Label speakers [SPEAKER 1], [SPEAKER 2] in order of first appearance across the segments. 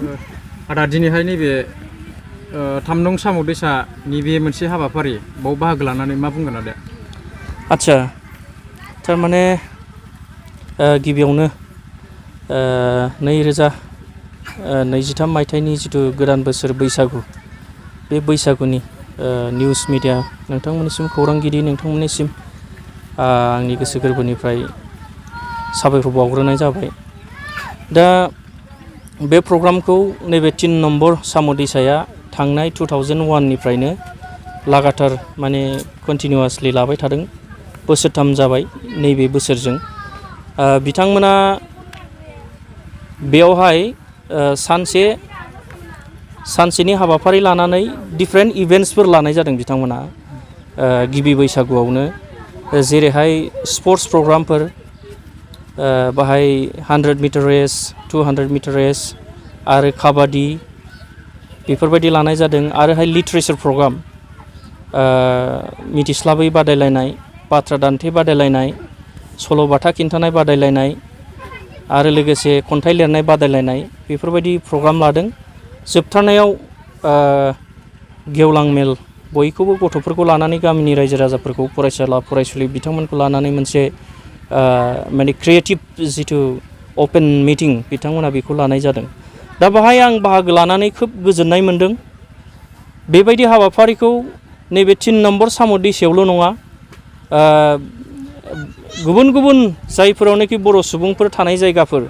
[SPEAKER 1] आदा दिनैहाय नैबे 3 नं साम' दैसानि बे मोनसे हाबाफारि बाव बाहागो लानानै मा बुंगोन आदाया?
[SPEAKER 2] आच्छा थारमाने गिबियावनो 2023 मायथाइनि जिथु गोदान बोसोर बैसागु बे बैसागुनि निउस मिडिया नोंथांमोननिसिम खौरांगिरि नोंथांमोननिसिम आंनि गोसो गोरबोनिफ्राय साबायखर बावग्रोनाय जाबाय। दा बे प्रग्रामखौ नैबे 3 नम्बर साम' दैसाया थांनाय 2001 निफ्रायनो लागातार माने कन्टिनिउआसलि लाबाय थादों। बोसोरथाम जाबाय नैबे बोसोरजों। बिथांमोना बेयावहाय सानसेनि हाबाफारि लानानै डिफरेन्ट इभेन्ट्सफोर लानाय जादों बिथांमोना। गिबि बैसागुआवनो जेरैहाय स्पर्ट्स प्रग्रामफोर बाहाय 100 मिटार रेस 200 मिटार रेस आरो काबादि बेफोरबायदि लानाय जादों। आरोहाय लिटारेचार प्रग्राम मिथिस्लाबै बादायलायनाय, बाथ्रा दान्थे बादायलायनाय, सल'बाथा खिन्थानाय बादायलायनाय आरो लोगोसे खन्थाइ लिरनाय बादायलायनाय बेफोरबायदि प्रग्राम लादों। जोबथारनायाव गेवलां मेल बयखौबो गथ'फोरखौ लानानै गामिनि रायजो राजाफोरखौ फरायसाला फरायसुलि बिथांमोनखौ लानानै मोनसे माने क्रिएटिभ जिथु अपेन मिटिं बिथांमोना बेखौ लानाय जादों। दा बाहाय आं बाहागो लानानै खोब गोजोननाय मोन्दों। बेबायदि हाबाफारिखौ नैबे 3 नम्बर साम' दैसायावल' नङा, गुबुन गुबुन जायफोरावनोखि बर' सुबुंफोर थानाय जायगाफोर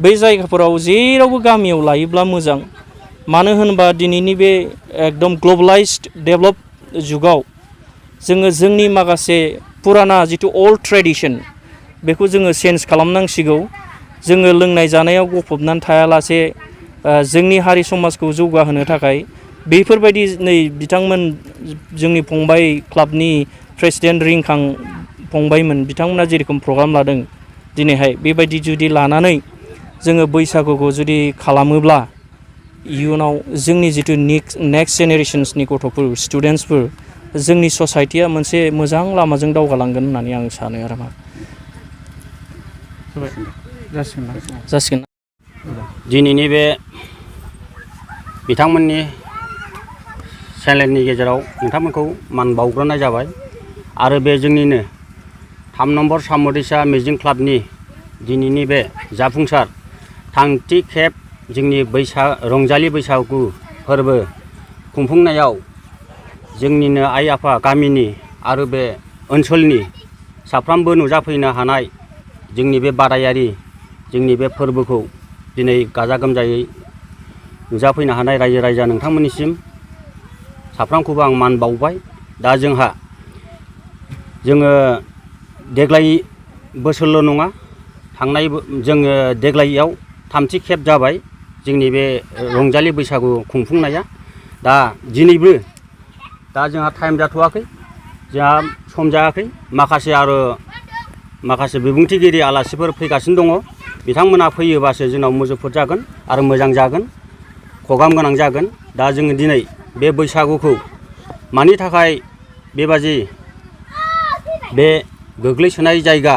[SPEAKER 2] बै जायगाफोराव जेरावबो गामियाव लायोब्ला मोजां। मानो होनबा दिनैनि बे एकदम ग्लबेलाइज्ड डेभेलप जुगाव जोङो जोंनि माखासे पुराना जिथु अल्ड ट्रेडिसन बेखौ जोङो चेन्ज खालामनांसिगौ। जोङो लोंनाय जानायाव गफबनानै थायालासे जोंनि हारि समाजखौ जौगाहोनो थाखाय बेफोरबायदि नै बिथांमोन जोंनि फंबाय क्लाबनि प्रेसिडेन्ट रिंखां फंबायमोन बिथांमोना जेरेखम प्रग्राम लादों दिनैहाय बेबायदि जुदि लानानै जोङो बैसागुखौ जुदि खालामोब्ला इयुनाव जोंनि जिथु नेक्स्ट जेनेरेशन्सनि गथ'फोर स्टुडेन्टसफोर जोंनि ससाइटिया मोनसे मोजां लामाजों दावगालांगोन होननानै आं सानो आरो मा जासिगोन।
[SPEAKER 3] दिनैनि बे बिथांमोननि चेनेलनि गेजेराव नोंथांमोनखौ मान बावग्रोनाय जाबाय। आरो बे जोंनिनो 3 नम्बर साम' दैसा मिजिं क्लाबनि दिनैनि बे जाफुंसार थामथि खेब जोंनि रंजालि बैसागु फोरबो खुंफुंनायाव जोंनिनो आइ आफा गामिनि आरो बे ओनसोलनि साफ्रोमबो नुजाफैनो हानाय जोंनि बे बादायारि जोंनि बे फोरबोखौ दिनै गाजा गोमजायै नुजाफैनो हानाय रायजो राजा नोंथांमोननिसिम साफ्रोमखौबो आं मान बावबाय। दा जोङो देग्लाय बोसोरल' नङा जोङो देग्लायाव थामथि खेब जाबाय जोंनि बे रंजालि बैसागु खुंफुंनाया। दा दिनैबो दा जोंहा टाइम जाथ'वाखै, जोंहा सम जायाखै। माखासे बिबुंथिगिरि आलासिफोर फैगासिनो दङ। बिथांमोना फैयोबासो जोंनाव मुजुफुर जागोन आरो मोजां जागोन, खगाम गोनां जागोन। दा जोङो दिनै बे बैसागुखौ मानि थाखाय बेबादि बे गोग्लैसोनाय जायगा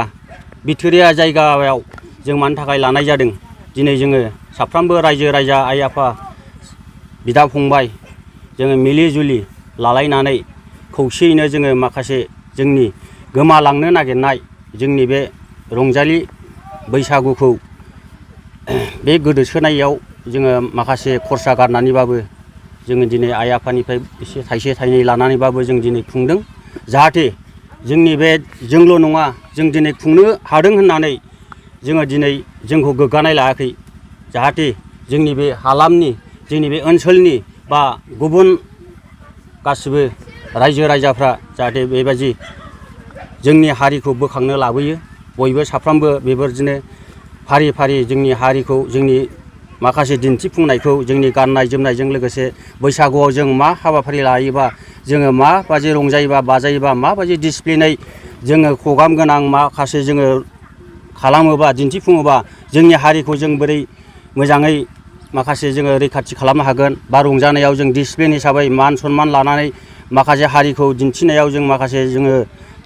[SPEAKER 3] बिथोरिया जायगायाव जों मानि थाखाय लानाय जादों, दिनै जोङो साफ्रोमबो रायजो राजा आइ आफा बिदा फंबाय जोङो मिलि जुलि लालायनानै खौसेयैनो जोङो माखासे जोंनि गोमालांनो नागिरनाय जोंनि बे रंजालि बैसागुखौ बे गोदोसोनायाव जोङो माखासे खरसा गारनानैबाबो जोङो दिनै आइ आफानिफ्राय एसे थाइसे थाइनै लानानैबाबो जों दिनै खुंदों। जाहाथे जोंनि बे जोंल' नङा, जों दिनै खुंनो हादों होननानै जोङो दिनै जोंखौ गोग्गानाय लायाखै। जाहाथे जोंनि बे हालामनि जोंनि बे ओनसोलनि बा गुबुन गासिबो रायजो राजाफ्रा जाहाथे बेबायदि जोंनि हारिखौ बोखांनो लाबोयो। बयबो साफ्रोमबो बेबायदिनो फारि फारि जोंनि हारिखौ जोंनि माखासे दिन्थिफुंनायखौ जोंनि गाननाय जोमनायजों लोगोसे बैसागुआव जों मा हाबाफारि लायोबा जोङो माबायदि रंजायोबा बाजायोबा माबायदि डिसिप्लिनै जोङो खगाम गोनां माखासे जोङो खालामोबा दिन्थिफुङोबा जोंनि हारिखौ जों बोरै मोजाङै माखासे जोङो रैखाथि खालामनो हागोन। बा रंजानायाव जों डिसिप्लिन हिसाबै मान सनमान लानानै माखासे हारिखौ दिन्थिनायाव जों माखासे जोङो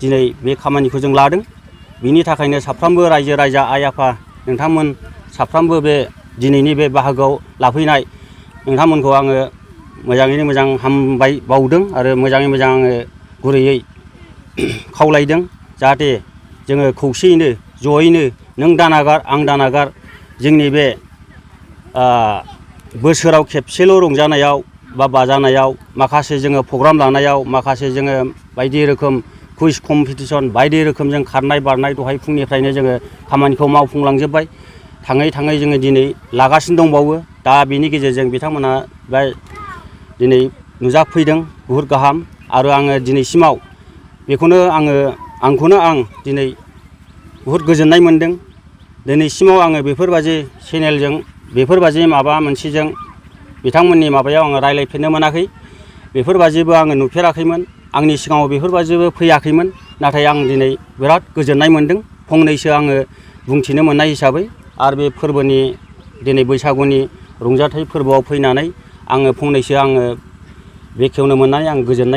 [SPEAKER 3] दिनै बे खामानिखौ जों लादों। बिनि थाखायनो साफ्रोमबो रायजो राजा आइ आफा नोंथांमोन साफ्रोमबो बे दिनैनि बे बाहागोआव लाफैनाय नोंथांमोनखौ आङो मोजाङैनो मोजां हामबाय बावदों आरो मोजाङै मोजां आङो गुरैयै खावलायदों जाहाथे जोङो खौसेयैनो जयैनो नों दानागार आं दानागार जोंनि बे बोसोराव खेबसेल' रंजानायाव बा बाजानायाव माखासे जोङो प्रग्राम लानायाव माखासे जोङो बायदि रोखोम कुइज कम्पिटिसन बायदि रोखोम जों खारनाय बारनाय दहाय फुंनिफ्रायनो जोङो खामानिखौ मावफुंलांजोब्बाय थाङै थाङै जोङो दिनै लागासिनो दंबावो दा बेनि गेजेरजों बिथांमोना दिनै नुजाफैदों बुहुद गाहाम आरो आङो दिनैसिमाव बेखौनो आंखौनो आं दिनै बुहुद गोजोननाय मोनदों दिनैसिमाव आङो बेफोरबायदि चेनेलजों बेफोरबायदि माबा मोनसेजों बिथांमोननि माबायाव आङो रायज्लायफेरनो मोनाखै बेफोरबायदिबो आङो नुफेराखैमोन आंनि सिगाङाव बेफोरबायदिबो फैयाखैमोन नाथाय आं दिनै बिराद गोजोननाय मोनदों फंनैसो आङो बुंथिनो मोननाय हिसाबै आरो बे फोरबोनि दिनै बैसागुनि रंजाथाइ फोरबोआव फैनानै आङो फंनैसो बेखेवनो मोननानै आं गोजोननाय